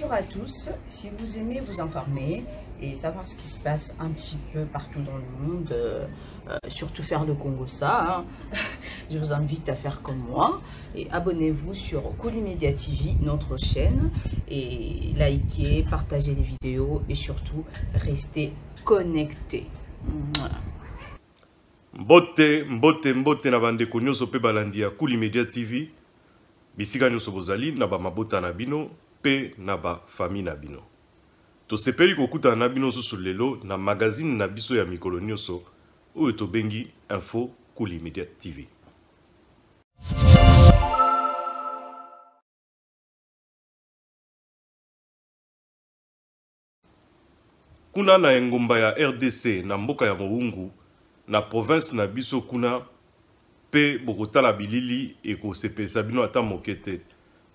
Bonjour à tous, si vous aimez vous informer et savoir ce qui se passe un petit peu partout dans le monde, surtout faire le Congo ça, hein, je vous invite à faire comme moi et abonnez-vous sur Koulimedia TV, notre chaîne, et likez, partagez les vidéos et surtout restez connectés. Mbote na bandeko nyonso pe balandi ya Koulimedia TV bisika nyonso bozali na ba mabota na bino pe na ba famille na bino. Tosepeli kokuta na bino susu lelo na magazine na biso ya mikolo nyonso oyo tobengi Info Koulimedia TV. Kuna na engumba ya RDC na mboka ya Mowungu na province na biso kuna pe bokotala bilili ekosepesa bino ata mokete.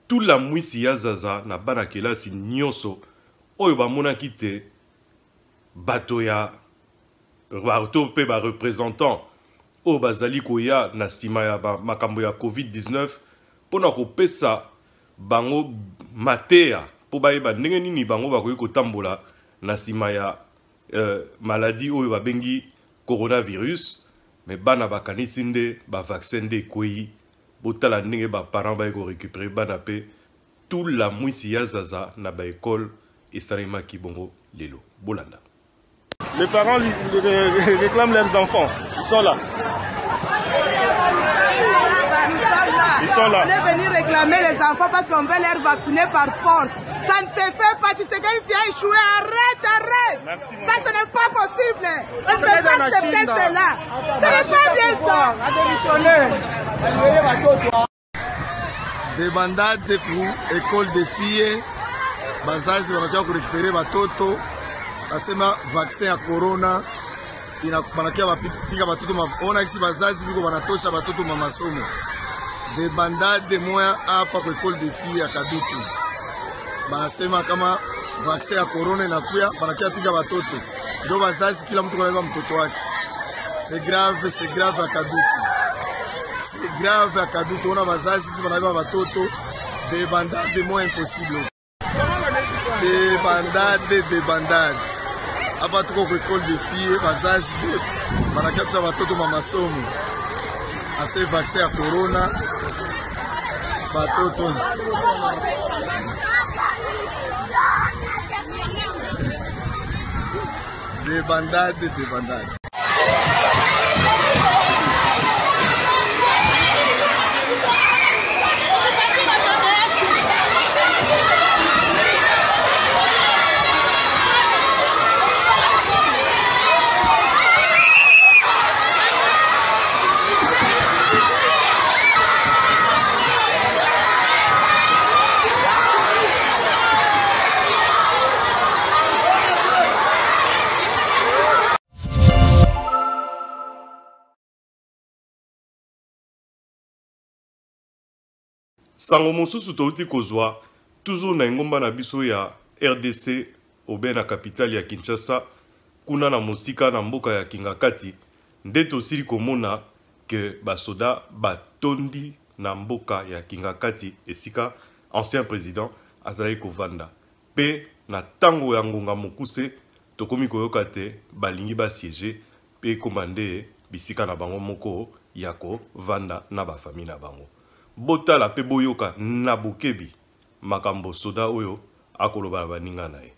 Tout la mwisi ya zaza na bana kelasi nyonso oyo bamonaki te bato ya bato pe ba représentant oyo bazali koya na sima ya makambo ya COVID-19 pona kopesa bango mateya po bayeba ndenge nini bango bakoki kotambola na sima ya maladie oyo babengi coronavirus. Mais bana bakanisi nde ba vaccin nde kwei botala ndenge ba parents ba ko récupérer bana pe tout la mwisi ya zaza na ba école esalema ki bongo lelo bolanda. Les parents réclament leurs enfants, ils sont là. Ils sont là. On est venu réclamer les enfants parce qu'on veut les vacciner par force. Ça ne se fait pas, tu sais que tu as échoué, arrête. Merci, ça, ce n'est pas possible. On ne peut pas accepter cela. Ce n'est pas bien ça. Des bandades pour école de filles, bazazi wanataka kurekupere batoto, nasema vaccin ya corona inakubanakia bapika batoto maona isi bazazi biko banatosha batoto mamasomo. Des bandades moya hapa kwa école de filles ya Kadutu. Banasema kama vaccin ya corona inakuya banakia pika batoto. Ndio bazazi kila mtu kanaiba mtoto wake. C'est grave à Kadutu. C'est grave à Kadutu. On a bazazi kisi banaiba batoto. Des bandades moins impossible. Des bandades. Hapa tuko kwa école de filles bazazi banakia tusa batoto mamasomo. Ase vaccin ya corona batoto. Des bandades. Sango mosusu touti kozwa toujours na ngomba na biso ya RDC obe na capitale ya Kinshasa kuna na mosika na mboka ya Kingakati nde tosili komona ke basoda batondi na mboka ya Kingakati esika ancien président azali kovanda pe na tango ya ngonga mokuse tokomi koyoka te balingi basiéger pe komande bisika na bango moko ya kovanda na bafamille na bango. Botala pe boyoka na bokebi makambo soda oyo akoloba baninga na ye.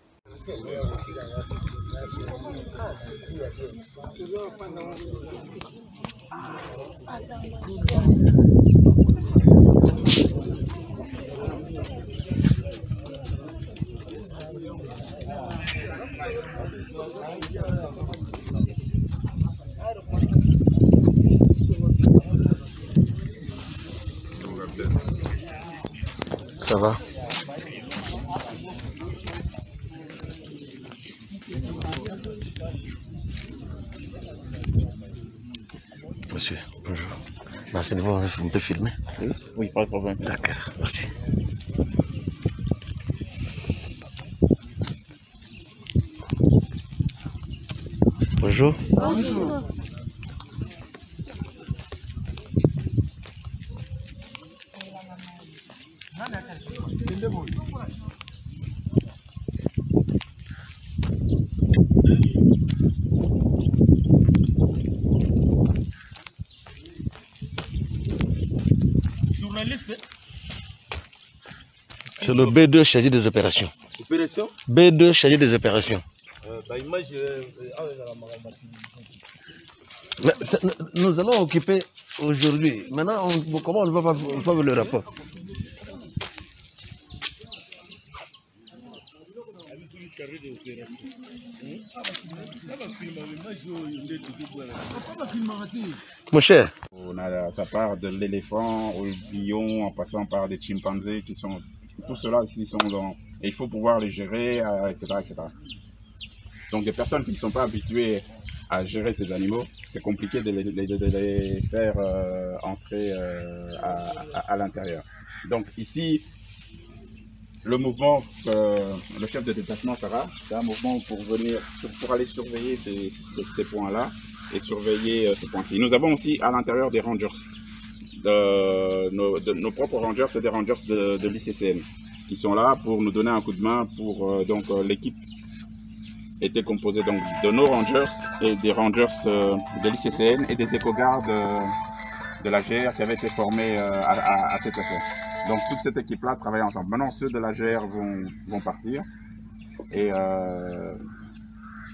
Ça va? Monsieur, bonjour. Merci de vous me filmer. Oui, pas de problème. D'accord, merci. Bonjour. Bonjour. C'est le B2 chargé des opérations. Opération B2 chargé des opérations. Nous allons occuper aujourd'hui. Maintenant, comment on va faire le rapport? Mon cher. On a ça part de l'éléphant au lion en passant par des chimpanzés qui sont... Tout cela ici sont dans... Et il faut pouvoir les gérer, etc., etc. Donc des personnes qui ne sont pas habituées à gérer ces animaux, c'est compliqué de les faire entrer à l'intérieur. Donc ici, le mouvement que le chef de détachement fera, c'est un mouvement pour aller surveiller ces points-là et surveiller ces points-ci. Nous avons aussi à l'intérieur des rangers. Nos propres rangers, c'est des rangers de l'ICCN qui sont là pour nous donner un coup de main. L'équipe était composée donc de nos rangers et des rangers de l'ICCN et des éco-gardes de la GR qui avaient été formés à cette affaire. Donc toute cette équipe-là travaille ensemble. Maintenant, ceux de la GR vont partir et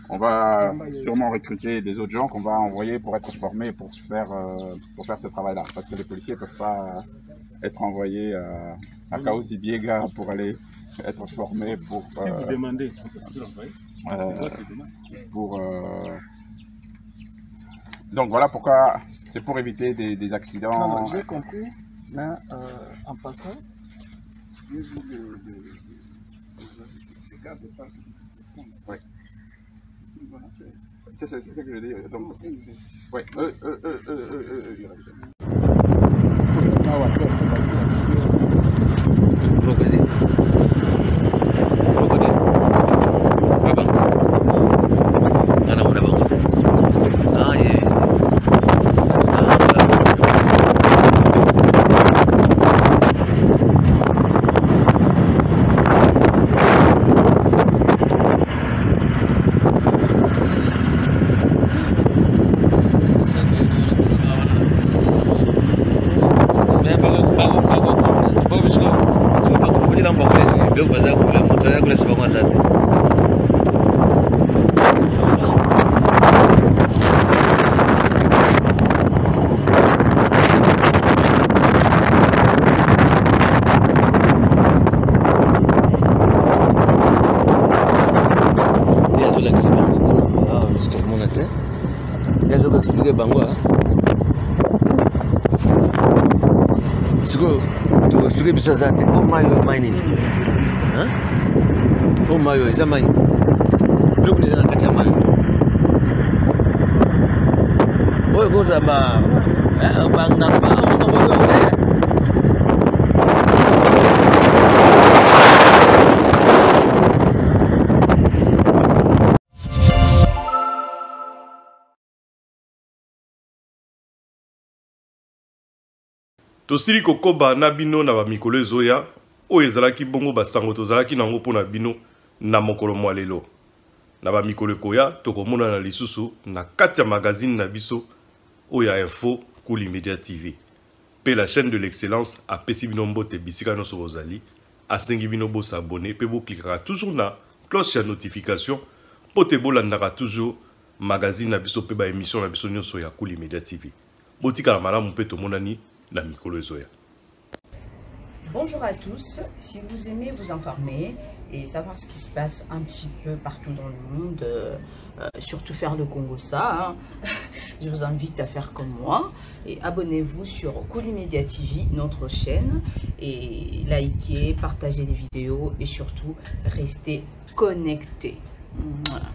on va sûrement recruter des autres gens qu'on va envoyer pour être formés pour faire ce travail-là. Parce que les policiers ne peuvent pas être envoyés à Kaouzi-Biega pour aller être formés pour... Si vous demandez. Donc voilà pourquoi, c'est pour éviter des accidents. Non, j'ai compris, mais en passant, j'ai vu les gars de parc de CCN. Oui. C'est une bonne affaire. C'est ce que je dis. Donc, oui, expliquer bisa zate omayo mining omayo is a mining look na kati ya mayo oyo koza ba usko boyo tosili kokoba na bino na bamikolo ezoya oyo ezalaki bongo basango tozalaki nango mpo na bino na mokolo mwa lelo na bamikolo ekoya tokomona na lisusu na kati ya magazine na biso oyo ya info Kuli Media TV pe la chaîne de l'excellence apesi bino mbote bisika nyonso bozali asengi bino bosabone pe boklikaka toujours na cloche ya notification po te bolandaka toujours magazine na biso pe ba émission na biso nyonso ya Kuli Media TV botikala malamu pe tomonani la mikolo ezoya. Bonjour à tous, si vous aimez vous informer et savoir ce qui se passe un petit peu partout dans le monde, surtout faire le Congo ça, je vous invite à faire comme moi et abonnez-vous sur Kuli Media TV, notre chaîne, et likez, partagez les vidéos et surtout restez connectés. Voilà.